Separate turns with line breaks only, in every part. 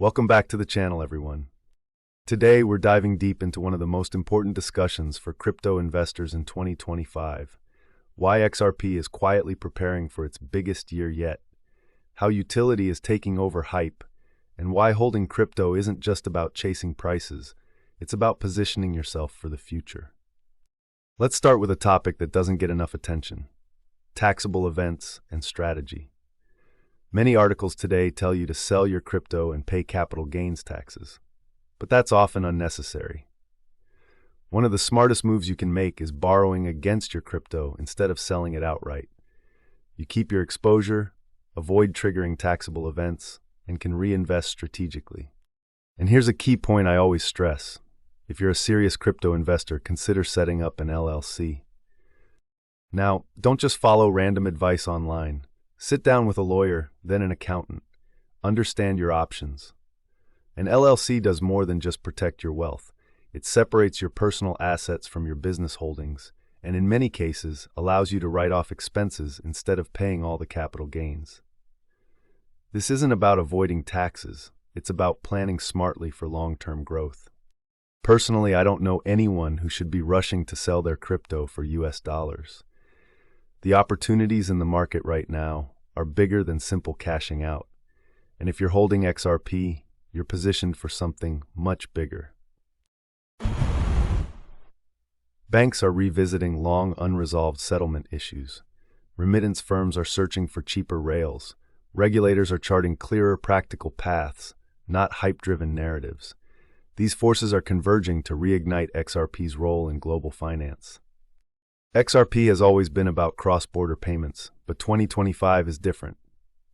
Welcome back to the channel, everyone. Today, we're diving deep into one of the most important discussions for crypto investors in 2025. Why XRP is quietly preparing for its biggest year yet, how utility is taking over hype, and why holding crypto isn't just about chasing prices, it's about positioning yourself for the future. Let's start with a topic that doesn't get enough attention: taxable events and strategy. Many articles today tell you to sell your crypto and pay capital gains taxes, but that's often unnecessary. One of the smartest moves you can make is borrowing against your crypto instead of selling it outright. You keep your exposure, avoid triggering taxable events, and can reinvest strategically. And here's a key point I always stress. If you're a serious crypto investor, consider setting up an LLC. Now, don't just follow random advice online. Sit down with a lawyer, then an accountant. Understand your options. An LLC does more than just protect your wealth. It separates your personal assets from your business holdings, and in many cases, allows you to write off expenses instead of paying all the capital gains. This isn't about avoiding taxes. It's about planning smartly for long-term growth. Personally, I don't know anyone who should be rushing to sell their crypto for US dollars. The opportunities in the market right now are bigger than simple cashing out. And if you're holding XRP, you're positioned for something much bigger. Banks are revisiting long unresolved settlement issues. Remittance firms are searching for cheaper rails. Regulators are charting clearer practical paths, not hype-driven narratives. These forces are converging to reignite XRP's role in global finance. XRP has always been about cross-border payments, but 2025 is different.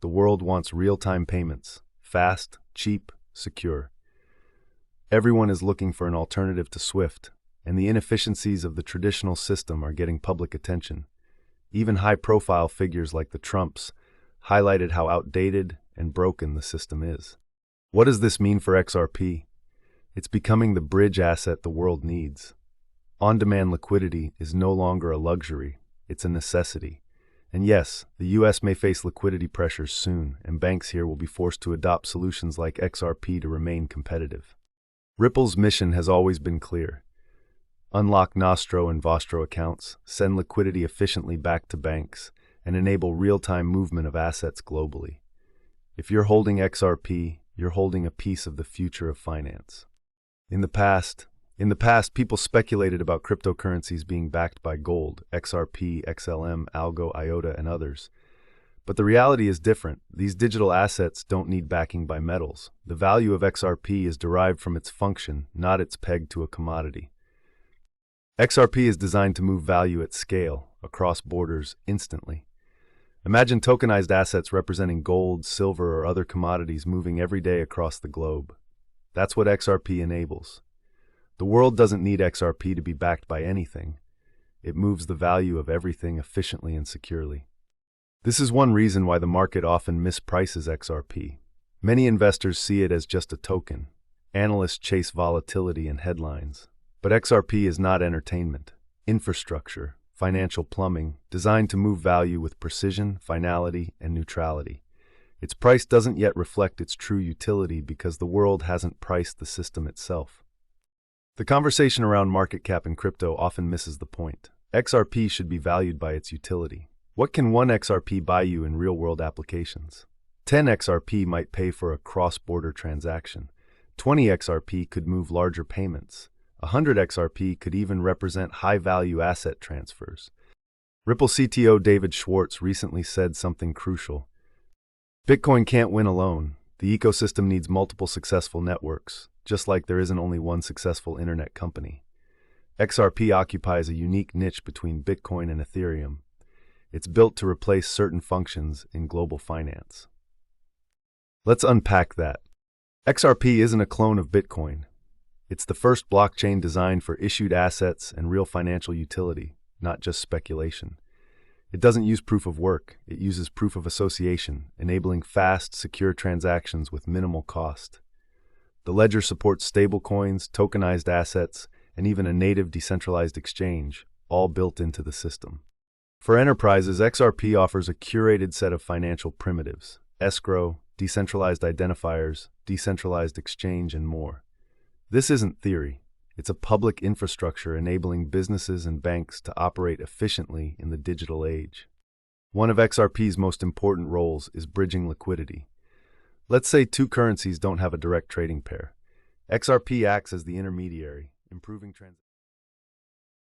The world wants real-time payments, fast, cheap, secure. Everyone is looking for an alternative to SWIFT, and the inefficiencies of the traditional system are getting public attention. Even high-profile figures like the Trumps highlighted how outdated and broken the system is. What does this mean for XRP? It's becoming the bridge asset the world needs. On-demand liquidity is no longer a luxury, it's a necessity. And yes, the US may face liquidity pressures soon, and banks here will be forced to adopt solutions like XRP to remain competitive. Ripple's mission has always been clear. Unlock Nostro and Vostro accounts, send liquidity efficiently back to banks, and enable real-time movement of assets globally. If you're holding XRP, you're holding a piece of the future of finance. In the past, people speculated about cryptocurrencies being backed by gold, XRP, XLM, Algo, IOTA, and others. But the reality is different. These digital assets don't need backing by metals. The value of XRP is derived from its function, not its peg to a commodity. XRP is designed to move value at scale, across borders, instantly. Imagine tokenized assets representing gold, silver, or other commodities moving every day across the globe. That's what XRP enables. The world doesn't need XRP to be backed by anything. It moves the value of everything efficiently and securely. This is one reason why the market often misprices XRP. Many investors see it as just a token. Analysts chase volatility and headlines. But XRP is not entertainment. Infrastructure, financial plumbing, designed to move value with precision, finality, and neutrality. Its price doesn't yet reflect its true utility because the world hasn't priced the system itself. The conversation around market cap in crypto often misses the point. XRP should be valued by its utility. What can 1 XRP buy you in real-world applications? 10 XRP might pay for a cross-border transaction. 20 XRP could move larger payments. 100 XRP could even represent high-value asset transfers. Ripple CTO David Schwartz recently said something crucial. Bitcoin can't win alone. The ecosystem needs multiple successful networks, just like there isn't only one successful internet company. XRP occupies a unique niche between Bitcoin and Ethereum. It's built to replace certain functions in global finance. Let's unpack that. XRP isn't a clone of Bitcoin. It's the first blockchain designed for issued assets and real financial utility, not just speculation. It doesn't use proof of work, it uses proof of association, enabling fast, secure transactions with minimal cost. The ledger supports stablecoins, tokenized assets, and even a native decentralized exchange, all built into the system. For enterprises, XRP offers a curated set of financial primitives: escrow, decentralized identifiers, decentralized exchange, and more. This isn't theory. It's a public infrastructure enabling businesses and banks to operate efficiently in the digital age. One of XRP's most important roles is bridging liquidity. Let's say two currencies don't have a direct trading pair. XRP acts as the intermediary, improving transactions.